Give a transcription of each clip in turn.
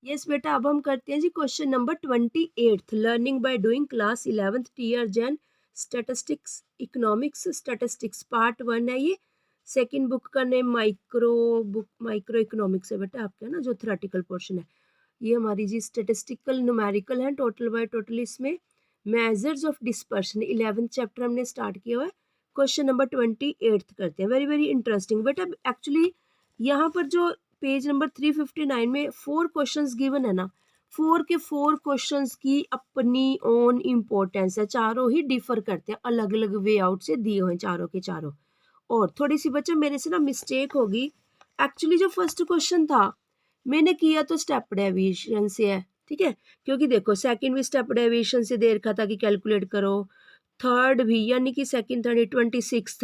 Yes बेटा, अब हम करते हैं जी question number 28, learning by doing, class 11th T R Jain, statistics economics statistics part 1 है ये। सेकंड बुक का नेम माइक्रो इकोनॉमिक्स है बेटा आपका ना, जो थ्योरेटिकल पोर्शन है। ये हमारी जी स्टैटिस्टिकल न्यूमेरिकल है, टोटल बाय टोटल। इसमें measures of dispersion 11th chapter हमने स्टार्ट किया हुआ है। क्वेश्चन नंबर 28 करते हैं, वेरी वेरी इंटरेस्टिंग बेटा। एक्चुअली यहाँ पर जो पेज नंबर 359 में 4 क्वेश्चंस गिवन है ना, 4 के 4 क्वेश्चंस की अपनी ओन इम्पोर्टेंस है। चारों ही डिफर करते हैं, अलग अलग वे आउट से दिए हुए हैं चारों के चारों। और थोड़ी सी बच्चा मेरे से ना मिस्टेक होगी। एक्चुअली जो फर्स्ट क्वेश्चन था मैंने किया तो स्टेप डेविएशन से है, ठीक है। क्योंकि देखो सेकंड भी स्टेप डेविएशन से दे रखा था कि कैलकुलेट करो, थर्ड भी, यानी कि सेकंड थर्ड 26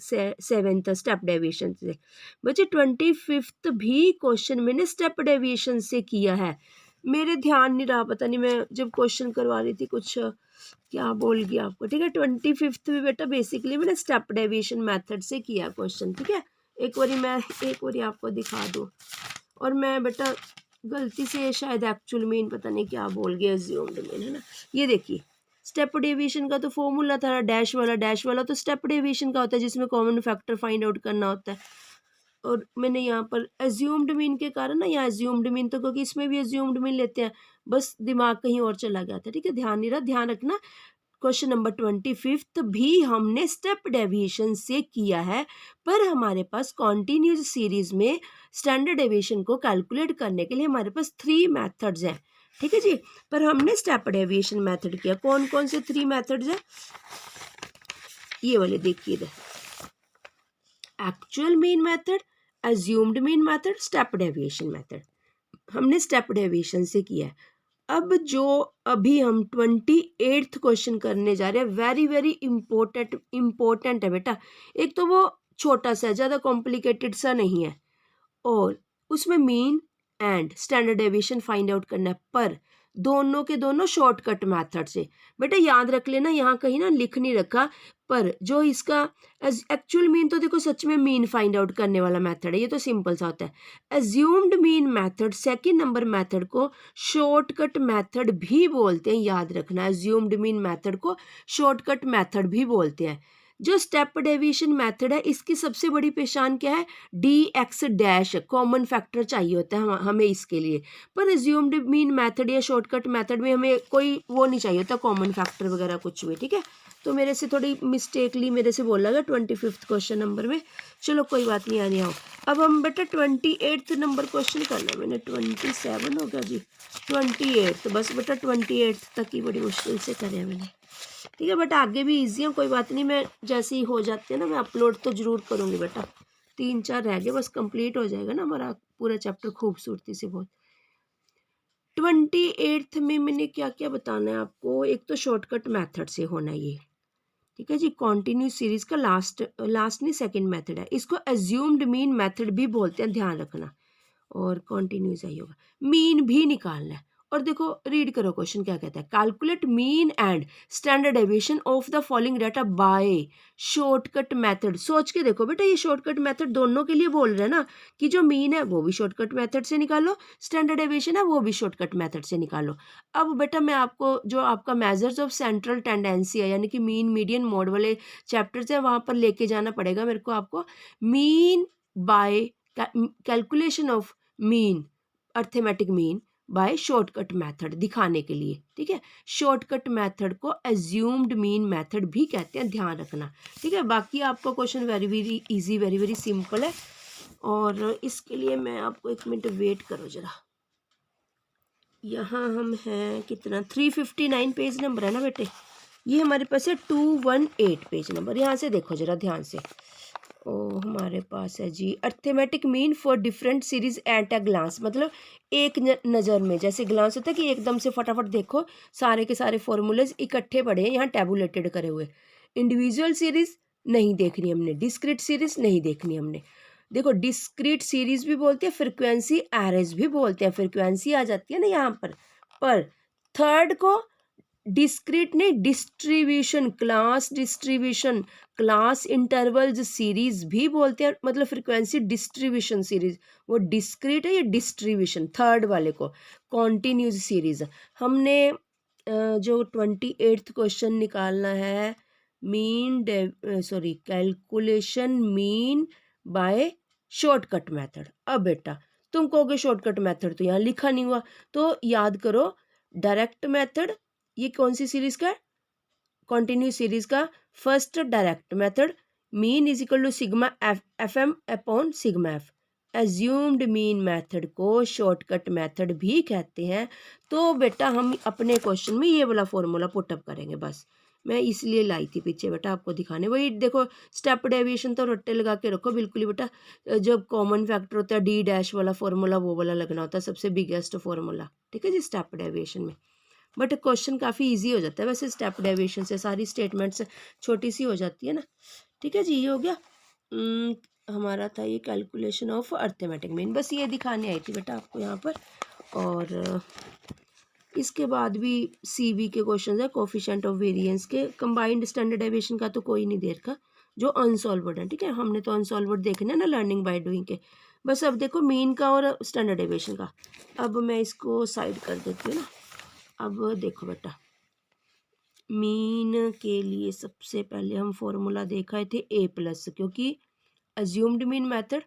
27 स्टेप डेविएशन से। बच्चे 25 भी क्वेश्चन मैंने स्टेप डेविएशन से किया है। मेरे ध्यान नहीं रहा, पता नहीं मैं जब क्वेश्चन करवा रही थी कुछ क्या बोल गया आपको, ठीक है। 25 भी बेटा बेसिकली मैंने स्टेप डेविएशन मेथड से किया क्वेश्चन, ठीक है। एक बारी आपको दिखा दूँ। और मैं बेटा गलती से शायद एक्चुअल मीन पता नहीं क्या बोल गया, अज्यूम्ड मीन है ना। ये देखिए स्टेप डेविएशन का तो फॉर्मूला था डैश वाला तो स्टेप डेविएशन का होता है, जिसमें कॉमन फैक्टर फाइंड आउट करना होता है। और मैंने यहाँ पर अज्यूम्ड मीन के कारण ना, यहाँ अज्यूम्ड मीन तो क्योंकि इसमें भी अज्यूम्ड मीन लेते हैं, बस दिमाग कहीं और चला गया था, ठीक है। ध्यान नहीं रहा, ध्यान रखना। क्वेश्चन नंबर 25 भी हमने स्टेप डेविएशन से किया है, पर हमारे पास कॉन्टिन्यूस सीरीज में स्टैंडर्ड डेविएशन को कैलकुलेट करने के लिए हमारे पास 3 मेथड्स हैं, ठीक है जी। पर हमने स्टेप डेविएशन मेथड किया। कौन कौन से 3 मेथड्स हैं? ये वाले देखिए, actual mean method, assumed mean method, step deviation method. हमने स्टेप डेविएशन से किया है। अब जो अभी हम 28th क्वेश्चन करने जा रहे हैं, वेरी वेरी इम्पोर्टेंट है बेटा। एक तो वो छोटा सा, ज़्यादा कॉम्प्लिकेटेड सा नहीं है, और उसमें mean and standard deviation find out करना है, पर दोनों के दोनों शॉर्टकट मेथड से। बेटा याद रख लेना, यहाँ कहीं ना लिख नहीं रखा, पर जो इसका एक्चुअल मीन तो देखो सच में मीन फाइंड आउट करने वाला मेथड है, ये तो सिंपल सा होता है। Assumed mean method, second number method को शॉर्टकट मेथड भी बोलते हैं, याद रखना। एज्यूम्ड मीन मेथड को शॉर्टकट मेथड भी बोलते हैं। जो स्टेप डेविएशन मेथड है, इसकी सबसे बड़ी पहचान क्या है? D x dash, common factor चाहिए होता है हमें इसके लिए। पर एज्यूम्ड मीन मेथड या शॉर्टकट मेथड में हमें कोई वो नहीं चाहिए होता, कॉमन फैक्टर वगैरह कुछ भी, ठीक है। तो मेरे से थोड़ी मिस्टेकली मेरे से बोला गया 25th क्वेश्चन नंबर में। चलो कोई बात नहीं, आने आओ। अब हम बेटा 28th नंबर क्वेश्चन करना। मैंने 27 हो गया जी, 28 बस बेटा 28 तक ही बड़ी मुश्किल से करे मैंने, ठीक है। बट आगे भी ईजी है, कोई बात नहीं। मैं जैसे ही हो जाते हैं ना, मैं अपलोड तो जरूर करूँगी बेटा। 3-4 रह गए, बस कंप्लीट हो जाएगा ना हमारा पूरा चैप्टर खूबसूरती से बहुत। 28th में मैंने क्या क्या बताना है आपको। एक तो शॉर्टकट मेथड से होना ये, ठीक है जी। कॉन्टिन्यूस सीरीज का लास्ट नहीं सेकंड मेथड है, इसको एज्यूम्ड मीन मेथड भी बोलते हैं, ध्यान रखना। और कॉन्टिन्यूस आई होगा, मीन भी निकालना है। और देखो रीड करो क्वेश्चन क्या कहता है। Calculate mean and standard deviation of the following data by shortcut method. सोच के देखो बेटा, ये शॉर्टकट मेथड दोनों के लिए बोल रहे हैं ना, कि जो मीन है वो भी शॉर्टकट मेथड से निकालो, स्टैंडर्ड डेविएशन है वो भी शॉर्टकट मेथड से निकालो। अब बेटा मैं आपको जो आपका मेजर्स ऑफ सेंट्रल टेंडेंसी है, यानी कि मीन मीडियन मोड वाले चैप्टर्स है, वहां पर लेके जाना पड़ेगा मेरे को आपको। Mean by calculation of mean, arithmetic mean by shortcut method दिखाने के लिए, ठीक है। शॉर्टकट मेथड को एज्यूम्ड मीन मेथड भी कहते हैं, ध्यान रखना, ठीक है। बाकी आपका question very very easy, very very simple है। और इसके लिए मैं आपको 1 मिनट वेट करो जरा। यहाँ हम हैं कितना, 359 पेज नंबर है ना बेटे। ये हमारे पास है 218 पेज नंबर। यहाँ से देखो जरा ध्यान से। ओ हमारे पास है जी arithmetic mean for different series at a glance, मतलब एक नज़र में, जैसे ग्लांस होता है कि एकदम से फटाफट देखो सारे के सारे फॉर्मूलेज इकट्ठे पड़े हैं यहाँ टैबुलेटेड करे हुए। इंडिविजुअल सीरीज नहीं देखनी हमने, डिस्क्रीट सीरीज नहीं देखनी हमने। देखो डिस्क्रीट सीरीज भी बोलते हैं, फ्रिक्वेंसी एरेज भी बोलते हैं, फ्रिक्वेंसी आ जाती है ना यहाँ पर। थर्ड को डिस्क्रीट नहीं, distribution, class distribution, class intervals series भी बोलते हैं, मतलब फ्रीक्वेंसी डिस्ट्रीब्यूशन सीरीज, वो डिस्क्रीट है या डिस्ट्रीब्यूशन, थर्ड वाले को कॉन्टिन्यूस सीरीज। हमने जो 28th क्वेश्चन निकालना है, mean sorry calculation mean by shortcut method. अब बेटा तुम कहोगे शॉर्टकट मेथड तो यहाँ लिखा नहीं हुआ, तो याद करो डायरेक्ट मेथड, ये कौन सी सीरीज का है, कॉन्टिन्यूस सीरीज का first direct method, mean is equal to sigma F M upon sigma F. Assumed mean method को शॉर्टकट मेथड भी कहते हैं। तो बेटा हम अपने क्वेश्चन में ये वाला फॉर्मूला पुटअप करेंगे, बस मैं इसलिए लाई थी पीछे बेटा आपको दिखाने। वही देखो स्टेप डेविएशन तो रट्टे लगा के रखो बिल्कुल ही बेटा, जब कॉमन फैक्टर होता है डी डैश वाला फॉर्मूला वो वाला लगना होता है, सबसे बिगेस्ट फॉर्मूला, ठीक है जी, स्टेप डेविएशन में। बट क्वेश्चन काफ़ी इजी हो जाता है वैसे स्टेप डेविएशन से, सारी स्टेटमेंट्स छोटी सी हो जाती है ना। ठीक है जी, ये हो गया हमारा था ये कैलकुलेशन ऑफ अर्थमेटिक मीन, बस ये दिखाने आई थी बेटा आपको यहाँ पर। और इसके बाद भी सीवी के क्वेश्चन है, कोफिशिएंट ऑफ वेरिएंस के, कंबाइंड स्टैंडर्ड डेविएशन का तो कोई नहीं देखा, जो अनसॉल्वर्ड है, ठीक है, हमने तो अनसॉल्वर्ड देखने ना लर्निंग बाय डूइंग के। बस अब देखो मीन का और स्टैंडर्ड डेविएशन का। अब मैं इसको साइड कर देती हूँ ना। अब देखो बेटा मीन के लिए सबसे पहले हम फॉर्मूला देखा थे ए प्लस, क्योंकि assumed mean method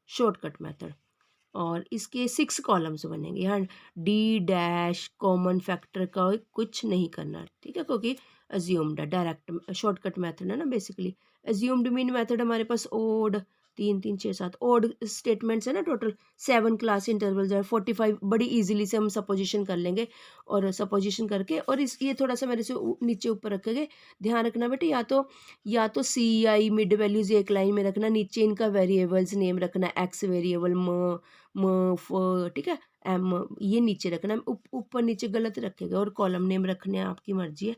shortcut method, और इसके 6 कॉलम्स बनेंगे। यहाँ डी डैश कॉमन फैक्टर का कुछ नहीं करना, ठीक है, क्योंकि अज्यूम्ड है, डायरेक्ट शॉर्टकट मेथड है ना बेसिकली। अज्यूम्ड मीन मेथड हमारे पास ओड 3 3 6 7 ओड स्टेटमेंट्स है ना, टोटल 7 क्लास इंटरवल्स है, 45 बड़ी इजीली से हम सपोजिशन कर लेंगे, और सपोजिशन करके, और इस ये थोड़ा सा मेरे से नीचे ऊपर रखेंगे। ध्यान रखना बेटे, या तो सी आई मिड वैल्यूज एक लाइन में रखना, नीचे इनका वेरिएबल्स नेम रखना, एक्स वेरिएबल म फ, ठीक है, एम ये नीचे रखना, ऊपर नीचे गलत रखेगा, और कॉलम नेम रखने आपकी मर्जी है।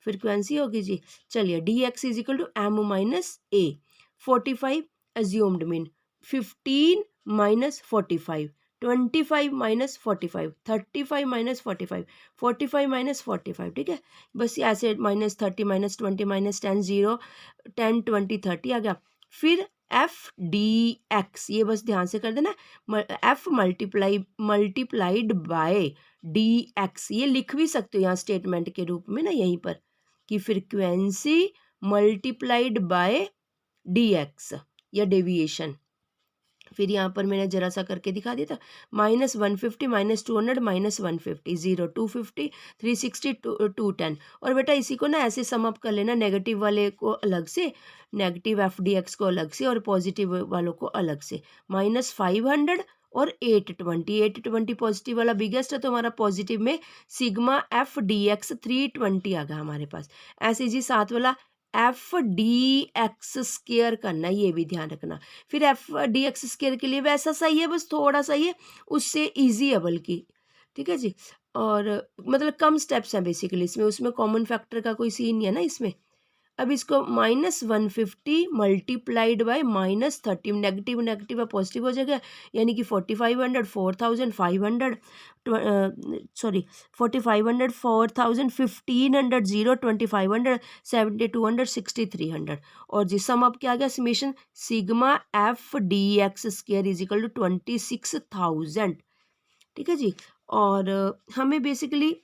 फ्रिक्वेंसी होगी जी, चलिए D X is equal to M minus A, 45 assumed mean, 15 minus 45, 25 minus 45, 35 minus 45, 45 minus 45, ठीक है, बस ऐसे माइनस 30 माइनस 20 माइनस 10 0 10 20 30 आ गया। फिर एफ डी एक्स, ये बस ध्यान से कर देना, F multiplied by D x, ये लिख भी सकते हो यहाँ स्टेटमेंट के रूप में ना यहीं पर, कि frequency multiplied by D x या डेविएशन। फिर यहाँ पर मैंने जरा सा करके दिखा दिया था, माइनस 150 माइनस 200 माइनस 150 0 250 360 210। और बेटा इसी को ना ऐसे सम अप कर लेना, नेगेटिव वाले को अलग से, नेगेटिव एफ डी एक्स को अलग से, और पॉजिटिव वालों को अलग से, माइनस 500 और 820 पॉजिटिव वाला बिगेस्ट है, तो हमारा पॉजिटिव में सिग्मा एफ डी एक्स 320 आ गया हमारे पास। ऐसे जी साथ वाला एफ डी एक्स स्केयर करना, ये भी ध्यान रखना। फिर एफ डी एक्स स्केयर के लिए वैसा सही है, बस थोड़ा सा ये उससे इजी है बल्कि, ठीक है जी, और मतलब कम स्टेप्स हैं बेसिकली इसमें, उसमें कॉमन फैक्टर का कोई सीन नहीं है ना इसमें। अब इसको minus 150 multiplied by minus 30, negative negative है पॉजिटिव हो जाएगा, यानी कि 4500 4500 सॉरी 4500 4000 1500 0 2500 7200 6300। और जी सम अब क्या आ गया, summation sigma F D X square is equal to 26000, ठीक है जी। और हमें बेसिकली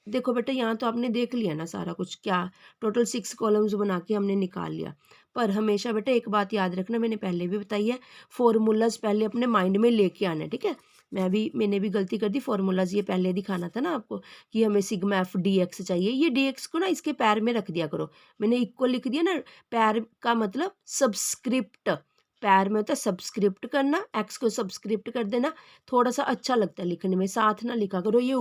देखो बेटा यहाँ तो आपने देख लिया ना सारा कुछ, क्या टोटल 6 कॉलम्स बना के हमने निकाल लिया। पर हमेशा बेटा एक बात याद रखना, मैंने पहले भी बताई है, फॉर्मूलाज पहले अपने माइंड में लेके आना है, ठीक है। मैंने भी गलती कर दी, फॉर्मूलाज ये पहले दिखाना था ना आपको कि हमें सिग्मा एफ डी एक्स चाहिए, ये डी एक्स को ना इसके पैर में रख दिया करो। मैंने इक्वल लिख दिया ना, पैर का मतलब सब्सक्रिप्ट, पैर में होता है सब्सक्रिप्ट करना, एक्स को सब्सक्रिप्ट कर देना, थोड़ा सा अच्छा लगता है लिखने में, साथ ना लिखा करो। ये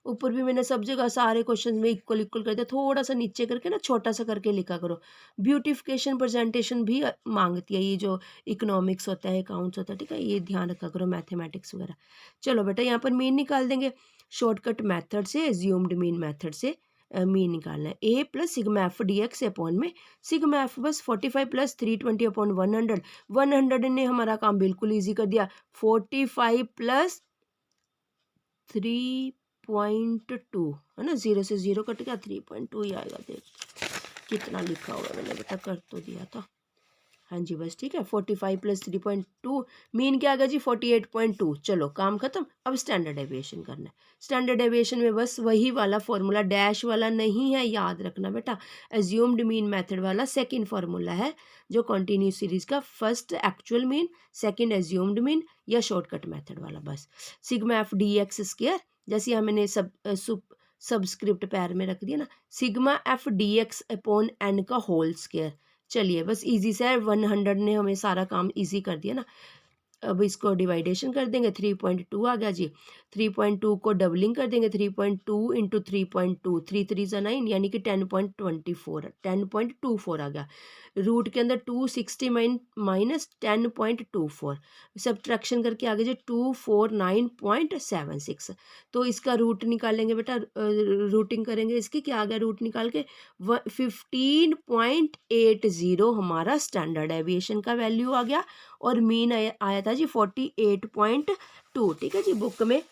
ऊपर भी मैंने सब जगह सारे क्वेश्चन में इक्वल इक्वल कर दिया, थोड़ा सा नीचे करके ना छोटा सा करके लिखा करो। ब्यूटिफिकेशन प्रेजेंटेशन भी मांगती है ये जो इकोनॉमिक्स होता है, अकाउंट्स होता है, ठीक है, ये ध्यान रखा करो, मैथमेटिक्स वगैरह। चलो बेटा यहाँ पर मीन निकाल देंगे, शॉर्टकट मेथड से, एज्यूम्ड मीन मेथड से मीन निकालना है। A plus sigma F D x upon में सिग्मा एफ बस 45 प्लस 320 अपॉन 100, 100 ने हमारा काम बिल्कुल ईजी कर दिया, 45 प्लस 3 3.2 है ना, 0 से 0 कट गया, 3.2 ही आएगा। देख कितना लिखा हुआ है मैंने बेटा, कर तो दिया था। हाँ जी बस ठीक है। 45 + 3.2 मीन क्या आ गया जी 48.2। चलो काम खत्म। अब स्टैंडर्ड डेविएशन करना है। स्टैंडर्ड डेविएशन में बस वही वाला फॉर्मूला, डैश वाला नहीं है, याद रखना बेटा। एज्यूम्ड मीन मेथड वाला सेकंड फार्मूला है जो कंटिन्यूस सीरीज का, first actual mean, second assumed mean, या शॉर्टकट मेथड वाला बस। Sigma F D X square, जैसे हमने सबस्क्रिप्ट पैर में रख दिया ना, sigma F D x upon N का होल स्क्वायर। चलिए बस इजी से है, 100 ने हमें सारा काम इजी कर दिया ना। अब इसको डिवाइडेशन कर देंगे, 3.2 आ गया जी। 3.2 को डबलिंग कर देंगे, 3.2 इंटू 3.2, 3 3 ज़ा 9 यानी कि 10.24, 10.24 आ गया। रूट के अंदर 260 माइनस 10.24, सब्ट्रैक्शन करके आ गया जी 249.76। तो इसका रूट निकालेंगे बेटा, रूटिंग करेंगे इसकी, क्या आ गया रूट निकाल के 15.80 हमारा स्टैंडर्ड एविएशन का वैल्यू आ गया, और मीन आया था जी 48.2। ठीक है जी। बुक में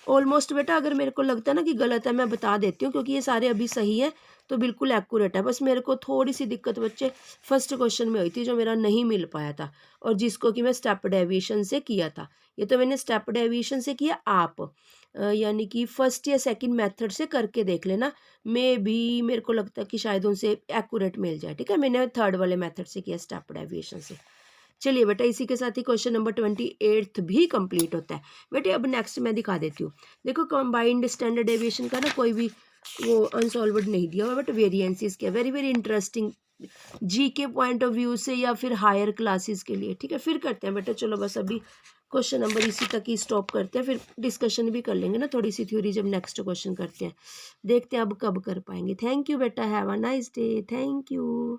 ऑलमोस्ट बेटा, अगर मेरे को लगता है ना कि गलत है मैं बता देती हूँ, क्योंकि ये सारे अभी सही है तो बिल्कुल एक्यूरेट है। बस मेरे को थोड़ी सी दिक्कत बच्चे फर्स्ट क्वेश्चन में हुई थी जो मेरा नहीं मिल पाया था, और जिसको कि मैं स्टेप डेविएशन से किया था। ये तो मैंने स्टेप डेविएशन से किया, आप यानी कि फर्स्ट या सेकंड मेथड से करके देख लेना, मे भी मेरे को लगता है कि शायद उनसे एक्यूरेट मिल जाए। ठीक है, मैंने थर्ड वाले मेथड से किया, स्टेप डेविएशन से। चलिए बेटा, इसी के साथ ही क्वेश्चन नंबर 28 भी कंप्लीट होता है। बेटे अब नेक्स्ट मैं दिखा देती हूँ। देखो कंबाइंड स्टैंडर्ड डेविएशन का ना कोई भी वो अनसॉल्वड नहीं दिया हुआ, बट वेरिएंसेस क्या, वेरी वेरी इंटरेस्टिंग जी के पॉइंट ऑफ व्यू से या फिर हायर क्लासेस के लिए। ठीक है, फिर करते हैं बेटा। चलो बस अभी क्वेश्चन नंबर इसी तक ही स्टॉप करते हैं, फिर डिस्कशन भी कर लेंगे ना थोड़ी सी थ्योरी जब नेक्स्ट क्वेश्चन करते हैं। देखते हैं अब कब कर पाएंगे। थैंक यू बेटा, have a nice day. Thank you.